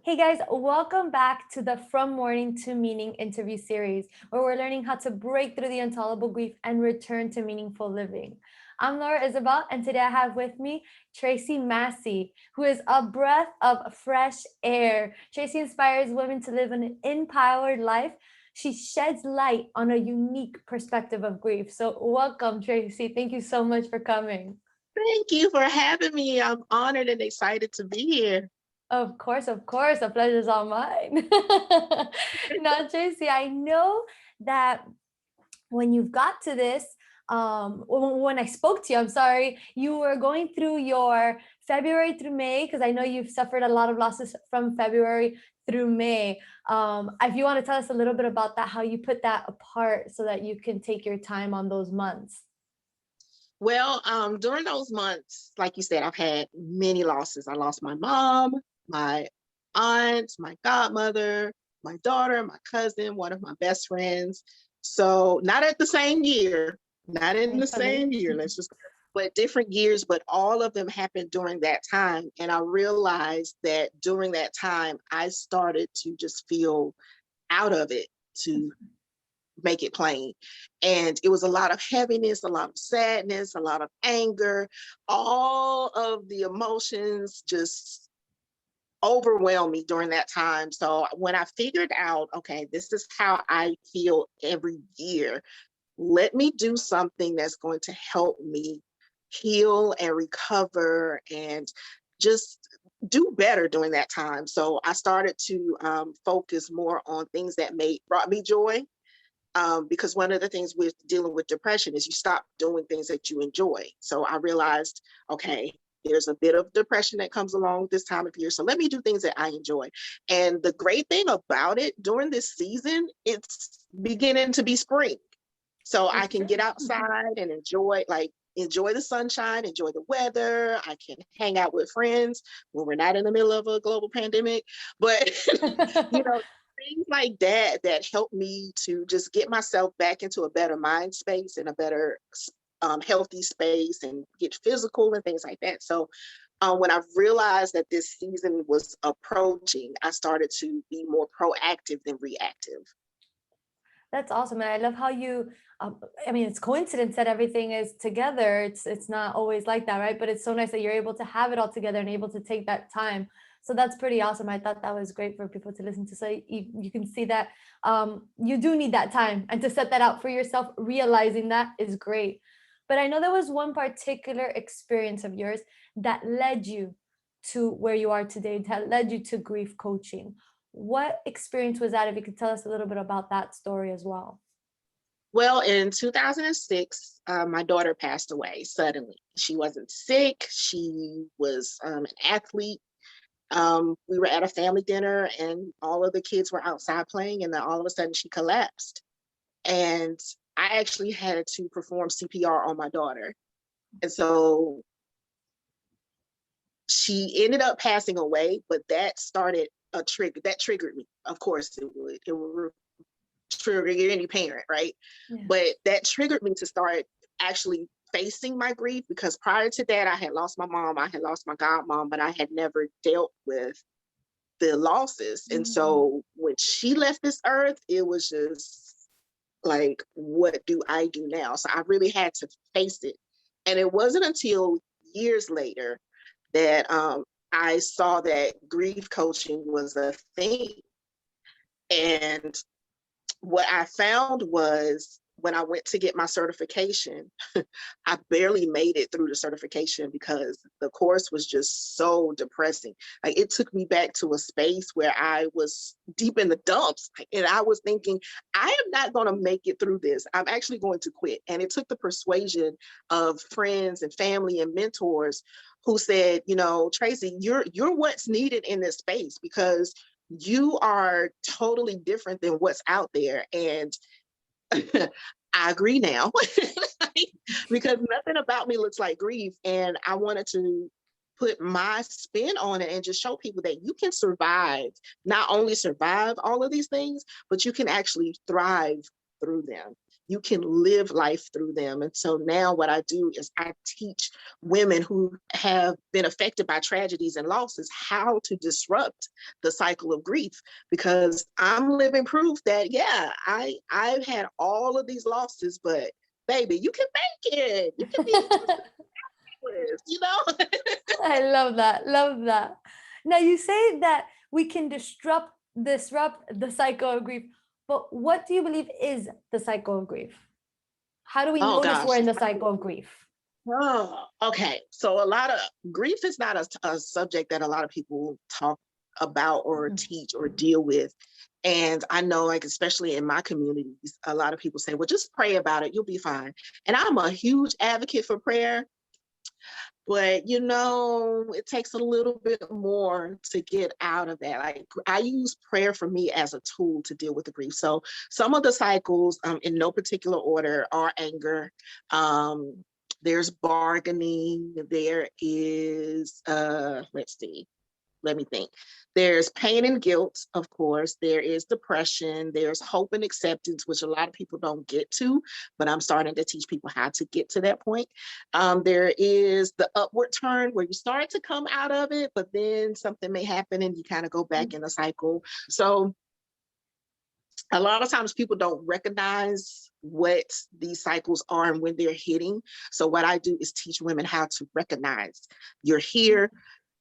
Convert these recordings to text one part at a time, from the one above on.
Hey guys, welcome back to the From Mourning to Meaning interview series, where we're learning how to break through the intolerable grief and return to meaningful living. I'm Laura Isabel, and today I have with me Tracy Massey, who is a breath of fresh air. Tracy inspires women to live an empowered life. She sheds light on a unique perspective of grief. So, welcome, Tracy. Thank you so much for coming. Thank you for having me. I'm honored and excited to be here. Of course, the pleasure's all mine. Now, Tracy, I know that when you've got to this, when I spoke to you, I'm sorry, you were going through your February through May, because I know you've suffered a lot of losses from February through May. If you want to tell us a little bit about that, how you put that apart so that you can take your time on those months. Well, during those months, like you said, I've had many losses. I lost my mom, my aunt, my godmother, my daughter, my cousin, one of my best friends. So not at the same year, not in the Thankfully. same year, but different years, but all of them happened during that time. And I realized that during that time, I started to just feel out of it, to make it plain. And it was a lot of heaviness, a lot of sadness, a lot of anger, all of the emotions just overwhelmed me during that time. So when I figured out, okay, this is how I feel every year, let me do something that's going to help me heal and recover and just do better during that time. So I started to focus more on things that brought me joy, because one of the things with dealing with depression is you stop doing things that you enjoy. So I realized, okay, there's a bit of depression that comes along with this time of year. So let me do things that I enjoy. And the great thing about it, during this season, it's beginning to be spring. So I It's can true. get outside and enjoy the sunshine, enjoy the weather. I can hang out with friends when we're not in the middle of a global pandemic. But you know, things like that help me to just get myself back into a better mind space and a better healthy space and get physical and things like that. So when I realized that this season was approaching, I started to be more proactive than reactive. That's awesome, and I love how you. I mean, it's coincidence that everything is together. It's not always like that, right? But it's so nice that you're able to have it all together and able to take that time. So that's pretty awesome. I thought that was great for people to listen to. So you can see that you do need that time, and to set that out for yourself, realizing that is great. But I know there was one particular experience of yours that led you to where you are today, that led you to grief coaching. What experience was that? If you could tell us a little bit about that story as well. Well, in 2006, my daughter passed away suddenly. She wasn't sick. She was an athlete. We were at a family dinner and all of the kids were outside playing, and then all of a sudden she collapsed. And I actually had to perform CPR on my daughter. And so she ended up passing away, but that started a trigger. That triggered me. Of course, it would trigger any parent, right? Yeah. But that triggered me to start actually facing my grief, because prior to that, I had lost my mom, I had lost my godmom, but I had never dealt with the losses. And Mm. so when she left this earth, it was just like, what do I do now? So I really had to face it. And it wasn't until years later that I saw that grief coaching was a thing. And what I found was, when I went to get my certification, I barely made it through the certification because the course was just so depressing. Like, it took me back to a space where I was deep in the dumps. And I was thinking, I am not going to make it through this. I'm actually going to quit. And it took the persuasion of friends and family and mentors who said, Tracy, you're what's needed in this space, because you are totally different than what's out there. And I agree now, because nothing about me looks like grief. And I wanted to put my spin on it and just show people that you can survive, not only survive all of these things, but you can actually thrive through them. you can live life through them. And so now what I do is I teach women who have been affected by tragedies and losses how to disrupt the cycle of grief, because I'm living proof that, yeah, I've had all of these losses, but baby, you can make it. You can be prosperous, you know? I love that. Love that. Now you say that we can disrupt the cycle of grief, but what do you believe is the cycle of grief? How do we Oh notice we're gosh. in the cycle of grief? Oh, okay. So a lot of grief is not a subject that a lot of people talk about or Mhm. teach or deal with. And I know, like, especially in my communities, a lot of people say, well, just pray about it, you'll be fine. And I'm a huge advocate for prayer, but it takes a little bit more to get out of that. Like, I use prayer for me as a tool to deal with the grief. So some of the cycles, in no particular order, are anger. There's bargaining. There is, let's see, let me think. There's pain and guilt, of course. There is depression. There's hope and acceptance, which a lot of people don't get to, but I'm starting to teach people how to get to that point. There is the upward turn where you start to come out of it, but then something may happen and you kind of go back in a cycle. So a lot of times people don't recognize what these cycles are and when they're hitting. So what I do is teach women how to recognize you're here,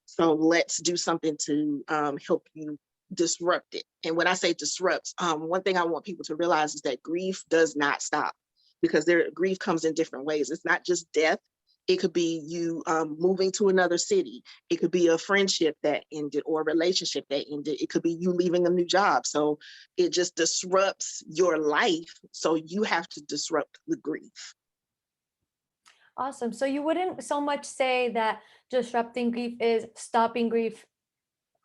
so let's do something to help you disrupt it. And when I say disrupt, one thing I want people to realize is that grief does not stop, because grief comes in different ways. It's not just death. It could be you moving to another city. It could be a friendship that ended or a relationship that ended. It could be you leaving a new job. So it just disrupts your life. So you have to disrupt the grief. Awesome. So you wouldn't so much say that disrupting grief is stopping grief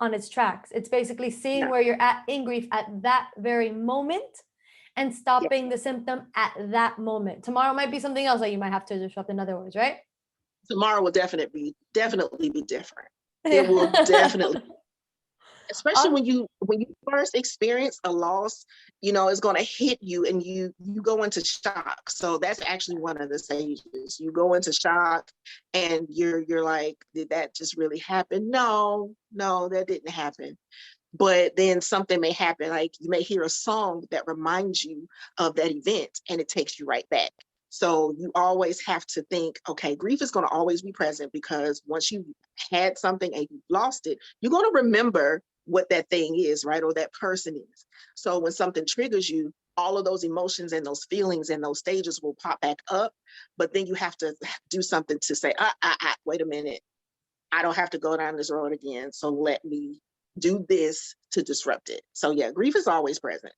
on its tracks. It's basically seeing No. where you're at in grief at that very moment and Yeah. stopping the symptom at that moment. Tomorrow might be something else that you might have to disrupt, in other words, right? Tomorrow will definitely be different. It will Yeah. definitely, especially Aw- when you first experience a loss, it's going to hit you and you go into shock. So that's actually one of the stages. You go into shock and you're like, did that just really happen? No, that didn't happen. But then something may happen, like you may hear a song that reminds you of that event and it takes you right back. So you always have to think, okay, grief is going to always be present, because once you had something and you lost it, you're going to remember what that thing is, right? Or that person is. So when something triggers you, all of those emotions and those feelings and those stages will pop back up. But then you have to do something to say, wait a minute, I don't have to go down this road again. So let me do this to disrupt it. So yeah, grief is always present.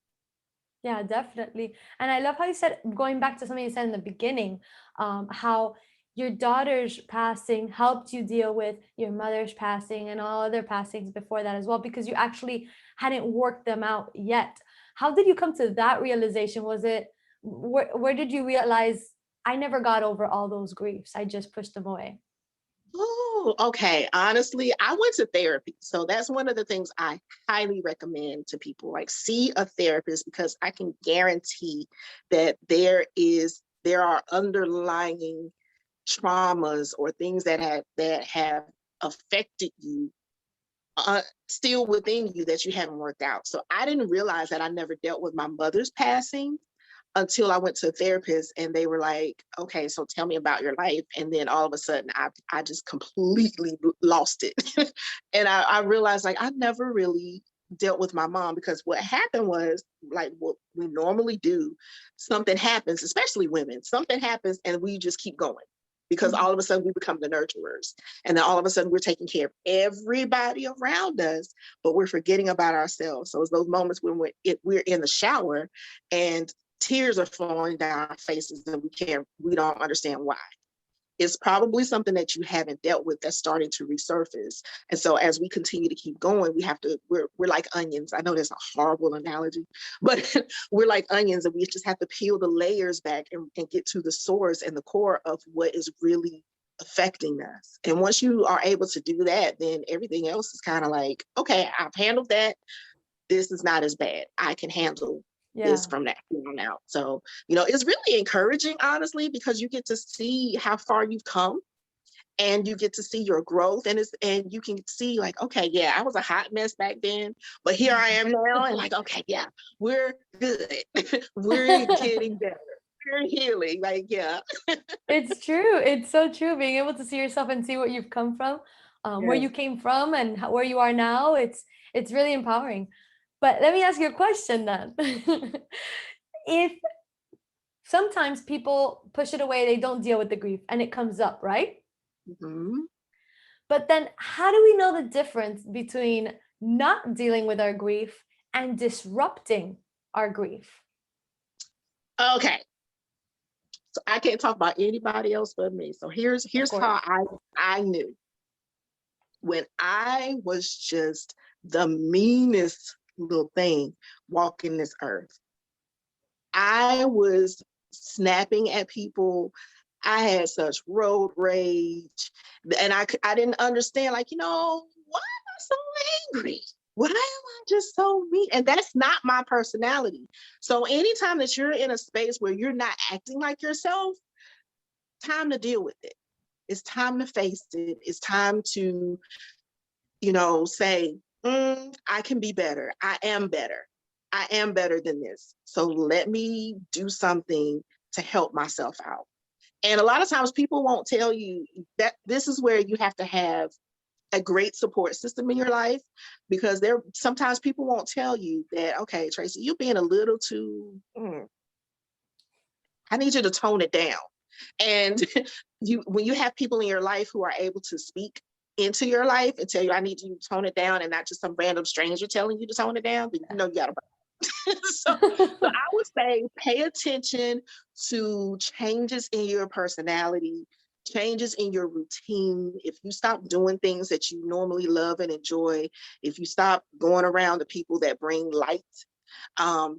Yeah, definitely. And I love how you said, going back to something you said in the beginning, how your daughter's passing helped you deal with your mother's passing and all other passings before that as well, because you actually hadn't worked them out yet. How did you come to that realization? Was it, where did you realize I never got over all those griefs? I just pushed them away. Oh, okay. Honestly, I went to therapy. So that's one of the things I highly recommend to people. Like, see a therapist, because I can guarantee that there are underlying traumas or things that have affected you, still within you, that you haven't worked out. So I didn't realize that I never dealt with my mother's passing until I went to a therapist, and they were like, okay, so tell me about your life. And then all of a sudden I just completely lost it. And I realized, like, I never really dealt with my mom, because what happened was, like, what we normally do, something happens, especially women, something happens and we just keep going, because Mhm. all of a sudden we become the nurturers, and then all of a sudden we're taking care of everybody around us, but we're forgetting about ourselves. So it's those moments when we're in the shower and tears are falling down our faces and we don't understand why. It's probably something that you haven't dealt with that's starting to resurface. And so as we continue to keep going, we're like onions. I know that's a horrible analogy, but we're like onions, and we just have to peel the layers back and get to the source and the core of what is really affecting us. And once you are able to do that, then everything else is kind of like, okay, I've handled that. This is not as bad. I can handle is Yeah. from that point on out. So, it's really encouraging, honestly, because you get to see how far you've come and you get to see your growth, and you can see like, okay, yeah, I was a hot mess back then, but here I am now, and like, okay, yeah, we're good. We're getting better. We're healing. Like, yeah. It's true. It's so true. Being able to see yourself and see what you've come from, where Yes. you came from, and where you are now. It's really empowering. But let me ask you a question then. If sometimes people push it away, they don't deal with the grief, and it comes up, right? Mhm. But then, how do we know the difference between not dealing with our grief and disrupting our grief? Okay. So I can't talk about anybody else but me. So here's Of here's course. how I knew when I was just the meanest little thing walking this earth. I was snapping at people. I had such road rage, and I didn't understand. Like, why am I so angry? Why am I just so mean? And that's not my personality. So anytime that you're in a space where you're not acting like yourself, time to deal with it. It's time to face it. It's time to, say, I can be better. I am better. I am better than this. So let me do something to help myself out. And a lot of times people won't tell you that. This is where you have to have a great support system in your life, because there sometimes people won't tell you that, okay, Tracy, you're being a little too, I need you to tone it down. And when you have people in your life who are able to speak into your life and tell you, I need you to tone it down, and not just some random stranger telling you to tone it down, then you got to. So I would say pay attention to changes in your personality, changes in your routine. If you stop doing things that you normally love and enjoy, if you stop going around the people that bring light,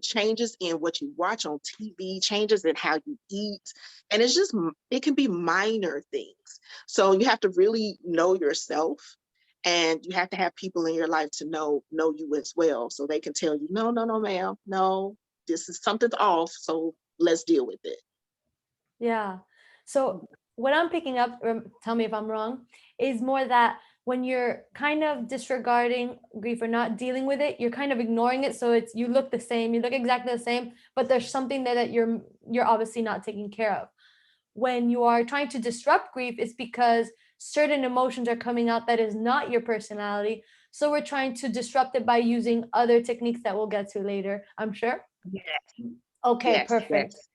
changes in what you watch on TV, changes in how you eat. And it can be minor things. So you have to really know yourself, and you have to have people in your life to know you as well. So they can tell you, no, no, no, ma'am, no, this is something's off. So let's deal with it. Yeah. So what I'm picking up, tell me if I'm wrong, is more that when you're kind of disregarding grief or not dealing with it, you're kind of ignoring it. So it's you look the same, you look exactly the same, but there's something there that you're obviously not taking care of. When you are trying to disrupt grief, it's because certain emotions are coming out that is not your personality. So we're trying to disrupt it by using other techniques that we'll get to later, I'm sure. Yes, Okay, yes, perfect. yes,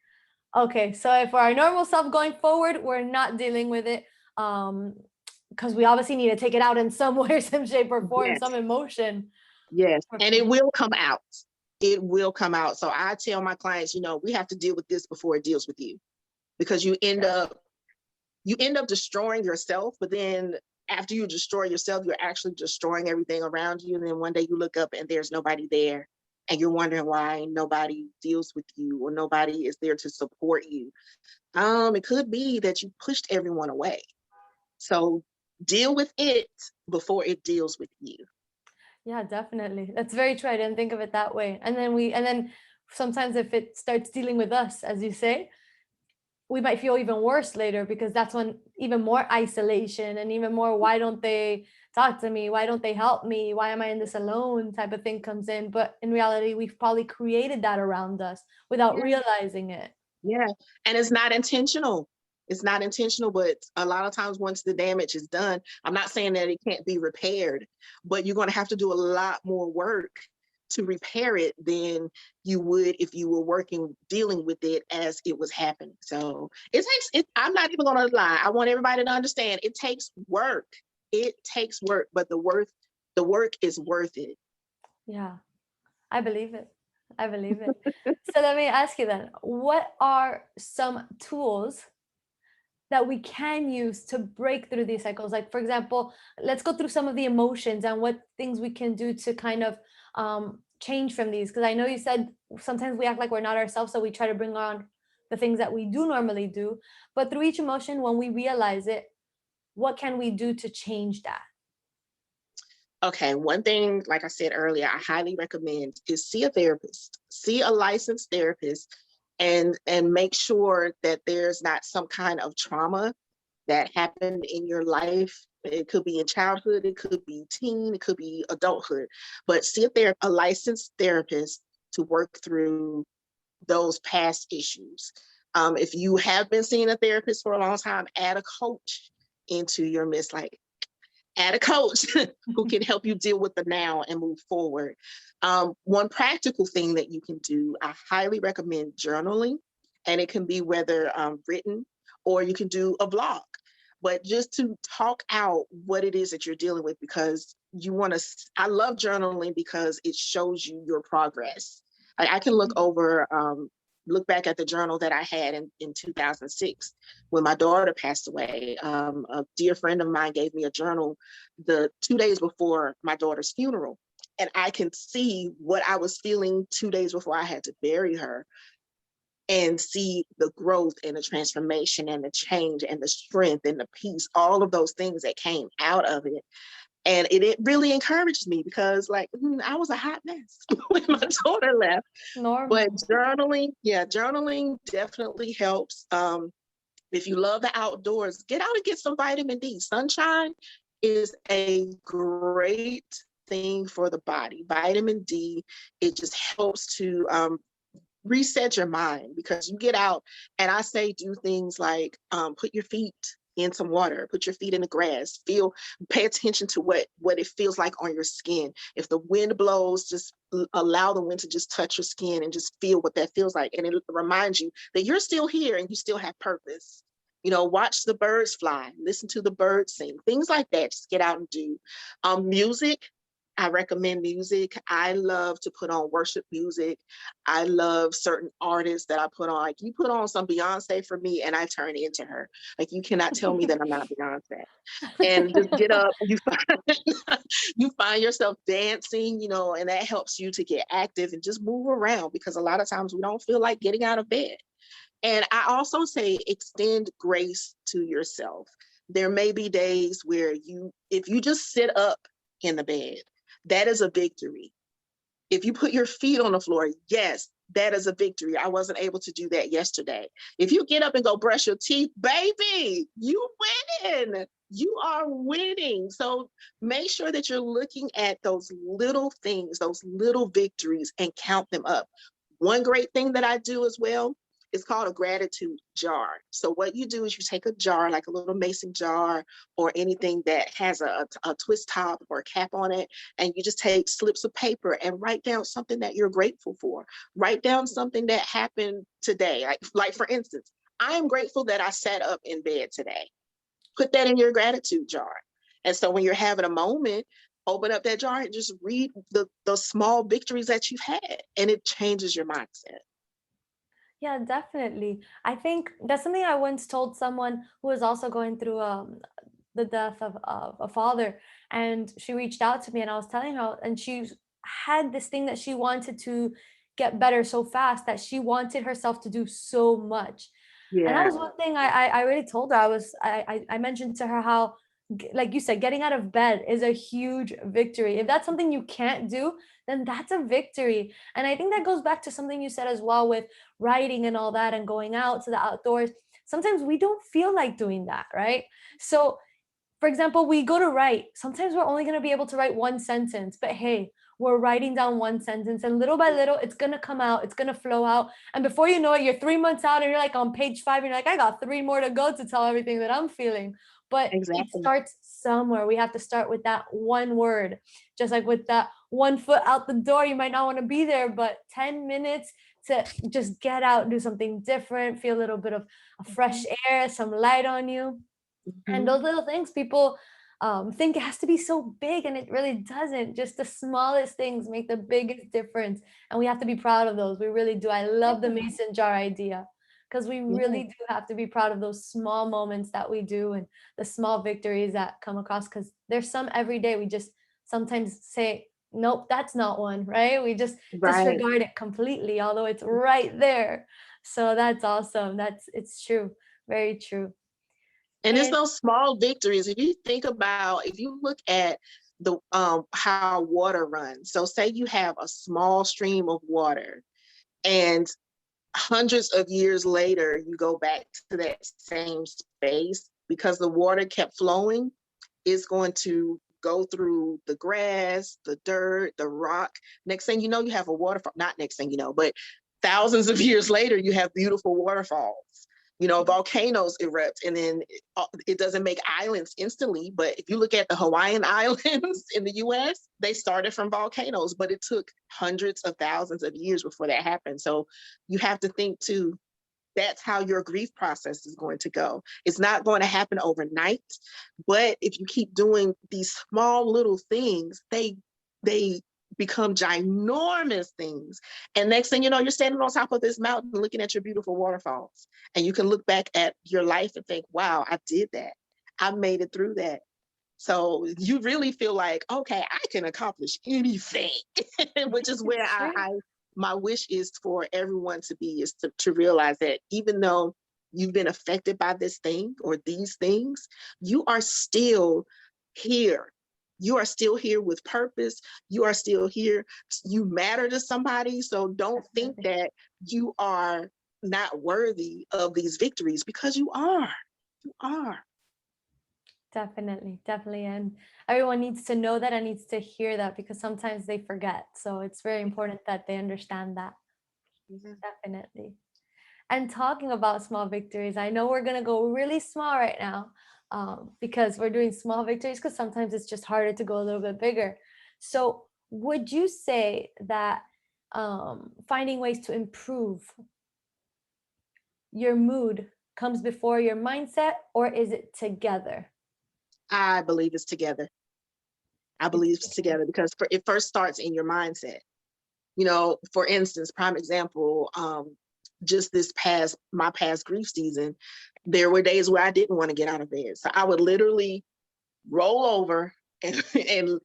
Okay, so if for our normal self going forward, we're not dealing with it, because we obviously need to take it out in some way, some shape or form, some yes, emotion. yes. And it Okay. will come out. It will come out. So I tell my clients, we have to deal with this before it deals with you, because you end up destroying yourself, but then after you destroy yourself, you're actually destroying everything around you. And then one day you look up and there's nobody there, and you're wondering why nobody deals with you or nobody is there to support you. It could be that you pushed everyone away. So deal with it before it deals with you. Yeah, definitely. That's very true. I didn't think of it that way. And then sometimes if it starts dealing with us, as you say, we might feel even worse later because that's when even more isolation and even more why don't they talk to me? Why don't they help me? Why am I in this alone type of thing comes in. But in reality, we've probably created that around us without Yeah. realizing it. Yeah. And it's not intentional. It's not intentional, but a lot of times once the damage is done, I'm not saying that it can't be repaired, but you're going to have to do a lot more work to repair it than you would if you were dealing with it as it was happening. So I'm not even going to lie. I want everybody to understand it takes work. It takes work, but the work is worth it. Yeah, I believe it. I believe it. So let me ask you then, what are some tools that we can use to break through these cycles? Like, for example, let's go through some of the emotions and what things we can do to kind of change from these. Because I know you said sometimes we act like we're not ourselves, so we try to bring on the things that we do normally do. But through each emotion, when we realize it, what can we do to change that? Okay, one thing, like I said earlier, I highly recommend is see a therapist, see a licensed therapist, and make sure that there's not some kind of trauma that happened in your life. It could be in childhood, it could be teen, it could be adulthood, but see if they're a licensed therapist to work through those past issues. If you have been seeing a therapist for a long time, add a coach into your midst. Like add a coach who can help you deal with the now and move forward. One practical thing that you can do, I highly recommend journaling, and it can be whether written or you can do a blog. But just to talk out what it is that you're dealing with, because you want to, I love journaling because it shows you your progress. I can look back at the journal that I had in 2006 when my daughter passed away. A dear friend of mine gave me a journal the 2 days before my daughter's funeral. And I can see what I was feeling 2 days before I had to bury her, and see the growth and the transformation and the change and the strength and the peace, all of those things that came out of it. And it really encouraged me because, like, I was a hot mess when my daughter left. But Normal. journaling, yeah, journaling definitely helps. If you love the outdoors, get out and get some vitamin D. Sunshine is a great thing for the body. Vitamin D, it just helps to reset your mind, because you get out, and I say do things like put your feet in some water, put your feet in the grass, pay attention to what it feels like on your skin. If the wind blows, just allow the wind to just touch your skin and just feel what that feels like, and it reminds you that you're still here and you still have purpose. Watch the birds fly, listen to the birds sing, things like that. Just get out and do. Music, I recommend music. I love to put on worship music. I love certain artists that I put on. Like, you put on some Beyonce for me, and I turn into her. Like, you cannot tell me that I'm not Beyonce. And just get up. You find yourself dancing, and that helps you to get active and just move around, because a lot of times we don't feel like getting out of bed. And I also say extend grace to yourself. There may be days where if you just sit up in the bed, that is a victory. If you put your feet on the floor, yes, that is a victory. I wasn't able to do that yesterday. If you get up and go brush your teeth, baby, you win. You are winning. So make sure that you're looking at those little things, those little victories, and count them up. One great thing that I do as well is called a gratitude jar. So what you do is you take a jar, like a little mason jar or anything that has a twist top or a cap on it, and you just take slips of paper and write down something that you're grateful for. Write down something that happened today. Like for instance, I am grateful that I sat up in bed today. Put that in your gratitude jar. And so when you're having a moment, open up that jar and just read the small victories that you've had, and it changes your mindset. Yeah, definitely. I think that's something I once told someone who was also going through the death of a father, and she reached out to me, and I was telling her, and she had this thing that she wanted to get better so fast, that she wanted herself to do so much. And that Yeah, was one thing I really told her. I mentioned to her how, like you said, getting out of bed is a huge victory. If that's something you can't do, then that's a victory. And I think that goes back to something you said as well with writing and all that and going out to the outdoors. Sometimes we don't feel like doing that, right? So for example, we go to write. Sometimes we're only going to be able to write one sentence, but hey, we're writing down one sentence, and little by little, it's going to come out, it's going to flow out. And before you know it, you're 3 months out and you're like on page 5, and you're like, I got three more to go to tell everything that I'm feeling. But it exactly. starts somewhere. We have to start with that one word, just like with that one foot out the door. You might not want to be there, but 10 minutes to just get out, do something different, feel a little bit of a fresh Mhm, air, some light on you. And mhm. those little things, people think it has to be so big, and it really doesn't. Just the smallest things make the biggest difference, and we have to be proud of those. We really do. I love the Yeah, mason jar idea, because we yeah, really do have to be proud of those small moments that we do, and the small victories that come across, because there's some every day we just sometimes say, nope, that's not one, right? We just right. disregard it completely, although it's right there. So that's awesome. It's true. Very true. And it's And those small victories. If you think about, if you look at the how water runs. So say you have a small stream of water, and hundreds of years later you go back to that same space, because the water kept flowing, it's going to go through the grass, the dirt, the rock. Next thing you know, you have a waterfall. Not next thing you know, but thousands of years later, you have beautiful waterfalls. Volcanoes erupt, and then it doesn't make islands instantly. But if you look at the Hawaiian Islands in the US, they started from volcanoes, but it took hundreds of thousands of years before that happened. So you have to think too, that's how your grief process is going to go. It's not going to happen overnight, but if you keep doing these small little things, they become ginormous things. And next thing you know, you're standing on top of this mountain looking at your beautiful waterfalls. And you can look back at your life and think, wow, I did that. I made it through that. So you really feel like, okay, I can accomplish anything, which is where It's true. my wish is for everyone to be, is to realize that even though you've been affected by this thing or these things, you are still here. You are still here with purpose. You are still here. You matter to somebody. So don't think Definitely. that you are not worthy of these victories, because you are. You are. Definitely, definitely. And everyone needs to know that and needs to hear that, because sometimes they forget. So it's very important that they understand that. Mhm. Definitely. And talking about small victories, I know we're going to go really small right now, because we're doing small victories because sometimes it's just harder to go a little bit bigger. So, would you say that finding ways to improve your mood comes before your mindset, or is it together? I believe it's together. I It's believe it's together. together, because it first starts in your mindset. For instance, prime example, just my past grief season, there were days where I didn't want to get out of bed. So I would literally roll over and, and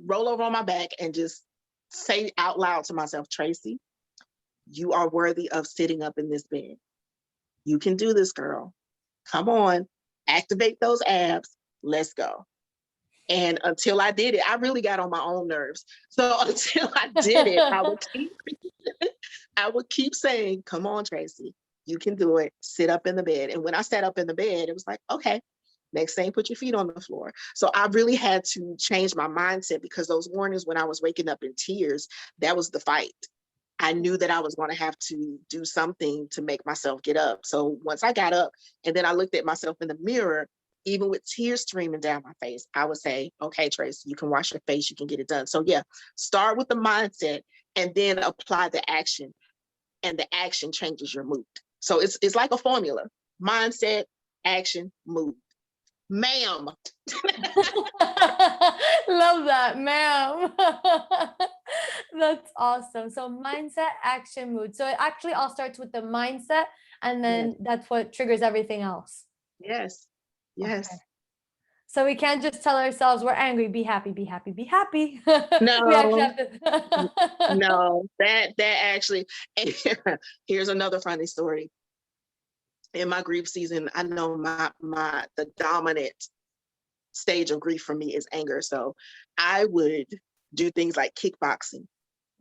roll over on my back and just say out loud to myself, Tracy, you are worthy of sitting up in this bed. You can do this, girl. Come on, activate those abs. Let's go. And until I did it, I really got on my own nerves. So until I did it, I would keep saying, come on, Tracy, you can do it. Sit up in the bed. And when I sat up in the bed, it was like, okay, next thing, put your feet on the floor. So I really had to change my mindset, because those mornings when I was waking up in tears, that was the fight. I knew that I was going to have to do something to make myself get up. So once I got up and then I looked at myself in the mirror, even with tears streaming down my face, I would say, okay, Trace, you can wash your face, you can get it done. So yeah, start with the mindset and then apply the action, and the action changes your mood. So it's like a formula: mindset, action, mood. Ma'am. Love that, ma'am. That's awesome. So mindset, action, mood. So it actually all starts with the mindset, and Yes, then that's what triggers everything else. yes, Okay. yes. So we can't just tell ourselves we're angry, be happy, be happy, be happy. We actually No, have to. no, that actually, here's another funny story. In my grief season, I know the dominant stage of grief for me is anger. So I would do things like kickboxing.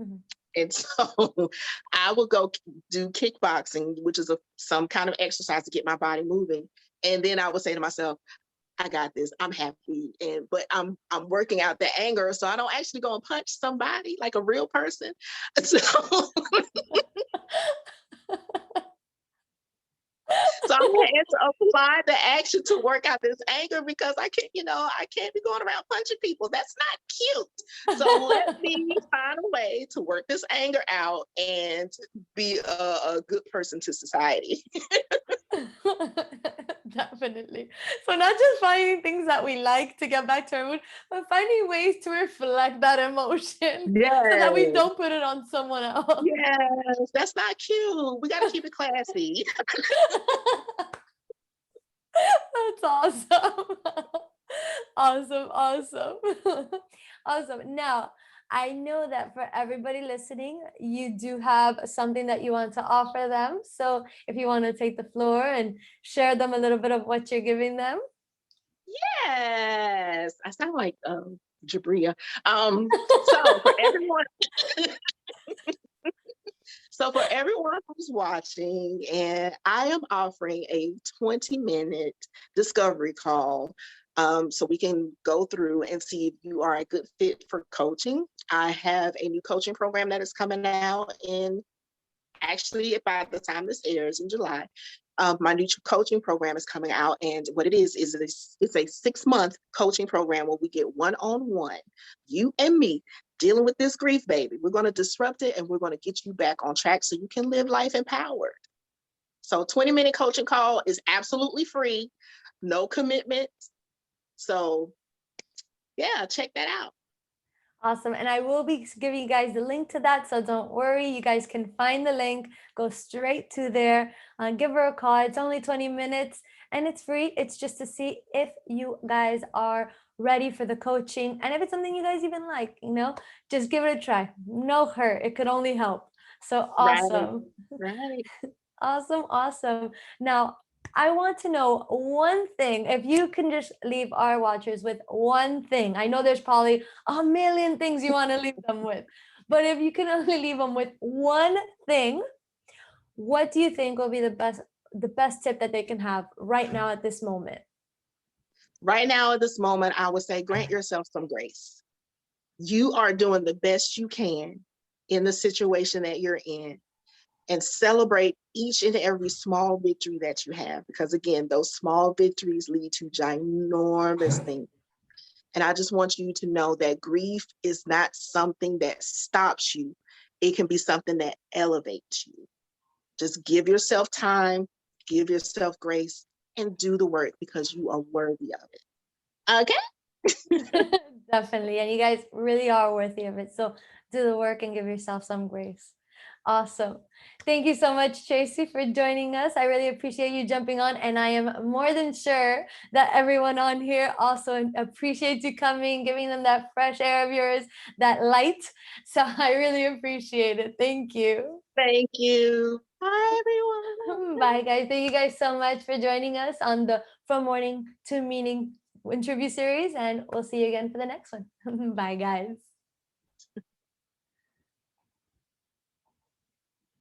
Mhm. And so I would go do kickboxing, which is some kind of exercise to get my body moving. And then I would say to myself, I got this. I'm happy. But I'm working out the anger. So I don't actually go and punch somebody like a real person. So So I had to apply the action to work out this anger, because I can't be going around punching people. That's not cute. So let me find a way to work this anger out and be a good person to society. Definitely. So not just finding things that we like to get back to our mood, but finding ways to reflect that emotion so that we Yes. don't put it on someone else. Yes. That's not cute. We got to keep it classy. That's awesome. Awesome, awesome. Awesome. Now, I know that for everybody listening, you do have something that you want to offer them. So if you want to take the floor and share them a little bit of what you're giving them. Yes, I sound like Jabria. So for everyone, so for everyone who's watching, and I am offering a 20-minute discovery call. So we can go through and see if you are a good fit for coaching. I have a new coaching program that is coming out in actually by the time this airs in July. My new coaching program is coming out, and what it is it's a 6-month coaching program where we get one-on-one, you and me, dealing with this grief, baby. We're going to disrupt it, and we're going to get you back on track so you can live life empowered. So 20-minute coaching call is absolutely free, no commitment. So yeah, check that out. Awesome. And I will be giving you guys the link to that. So don't worry. You guys can find the link, go straight to there, give her a call. It's only 20 minutes and it's free. It's just to see if you guys are ready for the coaching. And if it's something you guys even like, just give it a try. No hurt. It could only help. So Right, awesome. right. Awesome. Awesome. Now, I want to know one thing. If you can just leave our watchers with one thing, I know there's probably a million things you want to leave them with, but if you can only leave them with one thing, what do you think will be the best tip that they can have right now at this moment? Right now, at this moment, I would say grant yourself some grace. You are doing the best you can in the situation that you're in, and celebrate each and every small victory that you have, because again, those small victories lead to ginormous things. And I just want you to know that grief is not something that stops you. It can be something that elevates you. Just give yourself time, give yourself grace, and do the work because you are worthy of it. Okay? Definitely. And you guys really are worthy of it. So do the work and give yourself some grace. Awesome. Thank you so much, Tracy, for joining us. I really appreciate you jumping on. And I am more than sure that everyone on here also appreciates you coming, giving them that fresh air of yours, that light. So I really appreciate it. Thank you. Thank you. Bye, everyone. Bye, guys. Thank you guys so much for joining us on the From Mourning to Meaning interview series. And we'll see you again for the next one. Bye, guys.